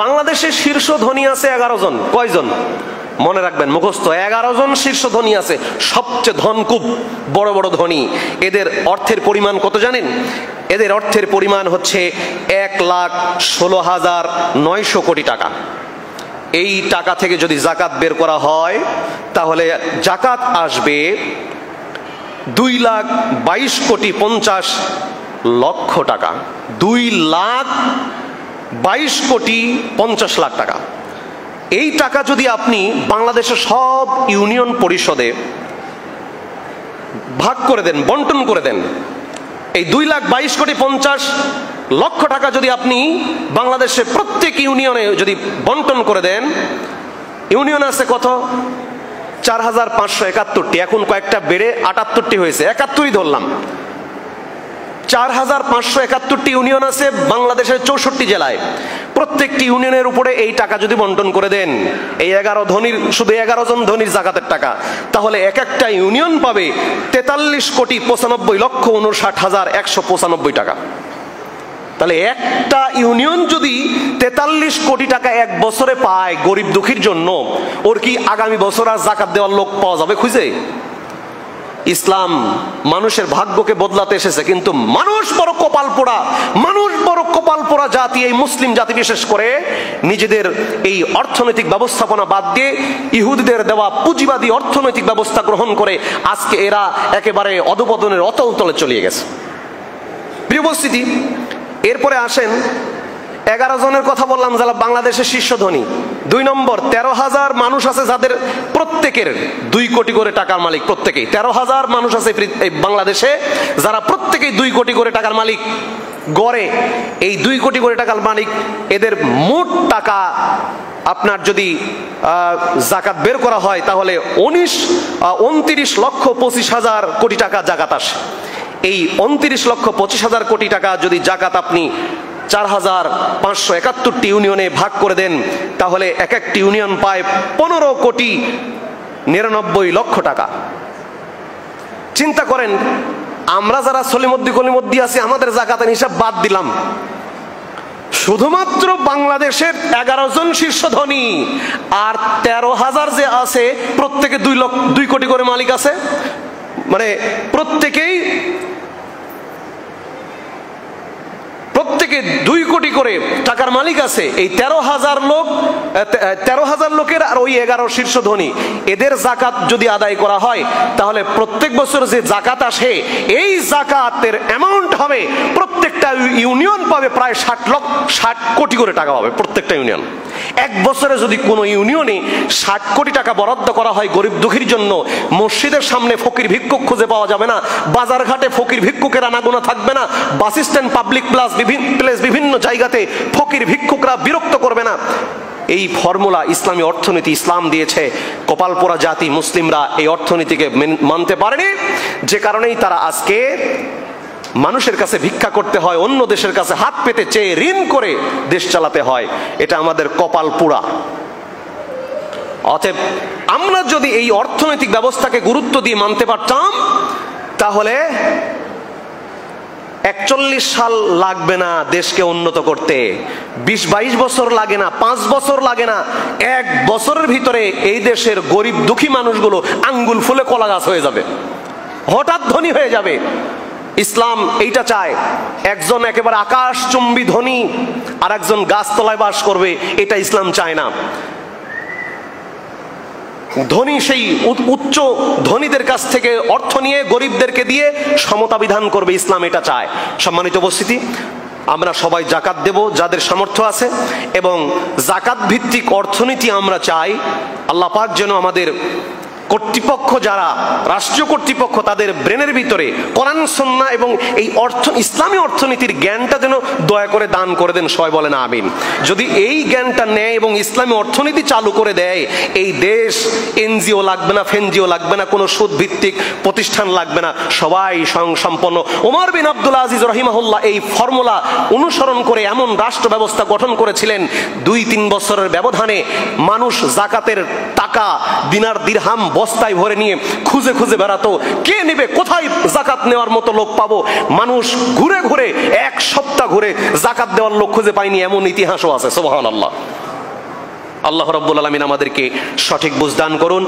বাংলাদেশের শীর্ষ ধনী আছে 11 জন। কয়জন মনে রাখবেন, মুখস্থ, 11 জন শীর্ষ ধনী আছে, সবচেয়ে ধনকুব, বড় বড় ধনী। এদের অর্থের পরিমাণ কত জানেন? এদের অর্থের পরিমাণ হচ্ছে 1,16,900 কোটি টাকা। এই টাকা থেকে যদি জাকাত বের করা হয় তাহলে জাকাত আসবে 2,22,50,00,000 টাকা। 2,22,50,00,000 টাকা। এই টাকা যদি আপনি বাংলাদেশের সব ইউনিয়ন পরিষদে ভাগ করে দেন, বন্টন করে দেন, এই 2,22,50,00,000 টাকা যদি আপনি বাংলাদেশে প্রত্যেক ইউনিয়নে যদি বন্টন করে দেন, ইউনিয়ন আছে কত? 4,571টি। এখন কয়েকটা বেড়ে 78টি হয়েছে, 71ই ধরলাম। 4,571টি ইউনিয়ন আছে বাংলাদেশের 64 জেলায়। প্রত্যেকটি ইউনিয়নের উপরে এই টাকা যদি বন্টন করে দেন, এই 11 ধনীর, শুধু 11 জন ধনীর জাকাতের টাকা, তাহলে এক একটা ইউনিয়ন পাবে 43,95,59,195 টাকা। তাহলে একটা ইউনিয়ন যদি 43 কোটি টাকা এক বছরে পায় গরিব দুঃখীর জন্য, ওর কি আগামী বছর আর জাকাত দেওয়ার লোক পাওয়া যাবে খুঁজে? ইসলাম মানুষের ভাগ্যকে বদলাতে এসেছে, কিন্তু মানুষ বড় কপাল পোড়া, মানুষ বড় কপাল পোড়া জাতি, এই মুসলিম জাতি বিশেষ করে নিজেদের এই অর্থনৈতিক ব্যবস্থাপনা বাদ দিয়ে ইহুদিদের দেওয়া পুঁজিবাদী অর্থনৈতিক ব্যবস্থা গ্রহণ করে আজকে এরা একেবারে অধপতনের অতলতলে চলে গেছে। প্রিয় উপস্থিতি, এরপরে আসেন 11 জনের কথা বললাম যারা বাংলাদেশের শীর্ষ ধনী। 2 নম্বর, 13,000 মানুষ আছে যাদের প্রত্যেকের 2 কোটি করে টাকার মালিক। প্রত্যেকেই 13,000 মানুষ আছে বাংলাদেশে যারা প্রত্যেকেই 2 কোটি করে টাকার মালিক। গড়ে এই 2 কোটি করে টাকার মালিক, এদের মোট টাকা আপনার যদি জাকাত বের করা হয় তাহলে 29,25,000 কোটি টাকা জাকাত আসে। এই 29,25,000 কোটি টাকা যদি জাকাত আপনি 4,571টি ইউনিয়নে ভাগ করে দেন, তাহলে এক একটি ইউনিয়ন পায় 15,99,00,000 টাকা। চিন্তা করেন, আমরা যারা সলিমদ্দি কলিমদ্দি আছি, আমাদের জাকাতের হিসাব বাদ দিলাম, শুধুমাত্র বাংলাদেশের 11 জন শীর্ষ ধনী আর 13,000 যে আছে প্রত্যেকে 2 কোটি করে মালিক আছে, মানে প্রত্যেকে 2 কোটি করে টাকার মালিক আছে। এই 13,000 লোকের আর ওই 11 শীর্ষ ধনী, এদের জাকাত যদি আদায় করা হয় তাহলে প্রত্যেক বছর যে জাকাত আসে, এই জাকাতের অ্যামাউন্ট হবে, প্রত্যেকটা ইউনিয়ন পাবে প্রায় 60 কোটি করে টাকা পাবে প্রত্যেকটা ইউনিয়ন। এক বছরে যদি কোনো ইউনিয়নে 60 কোটি টাকা বরাদ্দ করা হয় গরিব দুঃখীর জন্য, মসজিদের সামনে ফকির ভিক্ষুক খুঁজে পাওয়া যাবে না, বাজার ঘাটে ফকির ভিক্ষুকের আনাগোনা থাকবে না, বাস স্ট্যান্ড, পাবলিক প্লেস, বিভিন্ন জায়গাতে ফকির ভিক্ষুকরা বিরক্ত করবে না। এই ফর্মুলা ইসলামী অর্থনীতি ইসলাম দিয়েছে। কপালপোড়া জাতি মুসলিমরা এই অর্থনীতিকে মানতে পারেনি, যে কারণেই তারা আজকে মানুষের কাছে ভিক্ষা করতে হয়, অন্য দেশের কাছে হাত পেতে চেয়ে ঋণ করে দেশ চালাতে হয়। এটা আমাদের কপাল পোড়া। অতএব আমরা যদি এই অর্থনৈতিক ব্যবস্থাকে গুরুত্ব দিয়ে মানতে পারতাম, তাহলে 41 সাল লাগবে না দেশকে উন্নত করতে, 20-22 বছর লাগে না, 5 বছর লাগে না, 1 বছরের ভিতরে এই দেশের গরিব দুঃখী মানুষগুলো আঙ্গুল ফুলে কলা গাছ হয়ে যাবে, হঠাৎ ধনী হয়ে যাবে। ইসলাম এইটা চায়, একজন একেবারে আকাশচুম্বী ধনী আর একজন গাছতলায় বাস করবে, এটা ইসলাম চায় না। ধনী সেই উচ্চ ধনীদের কাছ থেকে অর্থ নিয়ে গরিবদেরকে দিয়ে সমতা বিধান করবে, ইসলাম এটা চায়। সম্মানিত উপস্থিতি, আমরা সবাই জাকাত দেব যাদের সামর্থ্য আছে, এবং জাকাত ভিত্তিক অর্থনীতি আমরা চাই। আল্লাহ পাক যেন আমাদের কর্তৃপক্ষ, যারা রাষ্ট্রীয় কর্তৃপক্ষ, তাদের ব্রেনের ভিতরে কোরআন সুন্নাহ এবং এই ইসলামী অর্থনীতির জ্ঞানটা যেন দয়া করে দান করে দেন। সবাই বলেন আমিন। যদি এই জ্ঞানটা নেয় এবং ইসলামী অর্থনীতি চালু করে দেয়, এই দেশ এনজিও লাগবে না, ফেনজিও লাগবে না, কোনো সুদ ভিত্তিক প্রতিষ্ঠান লাগবে না, সবাই স্বয়ংসম্পন্ন। ওমর বিন আব্দুল আজিজ রহিমাহুল্লাহ এই ফর্মুলা অনুসরণ করে এমন রাষ্ট্র ব্যবস্থা গঠন করেছিলেন, 2-3 বছরের ব্যবধানে মানুষ জাকাতের টাকা, দিনার দিরহাম বস্তায় ভরে নিয়ে খুঁজে খুঁজে বেড়াতো, কে নেবে, কোথায় জাকাত নেওয়ার মতো লোক পাবো। মানুষ ঘুরে ঘুরে 1 সপ্তাহ ঘুরে জাকাত দেওয়ার লোক খুঁজে পায়নি, এমন ইতিহাসও আছে। সুবহানাল্লাহ। আল্লাহ রাব্বুল আলামিন আমাদেরকে সঠিক বুঝ দান করুন।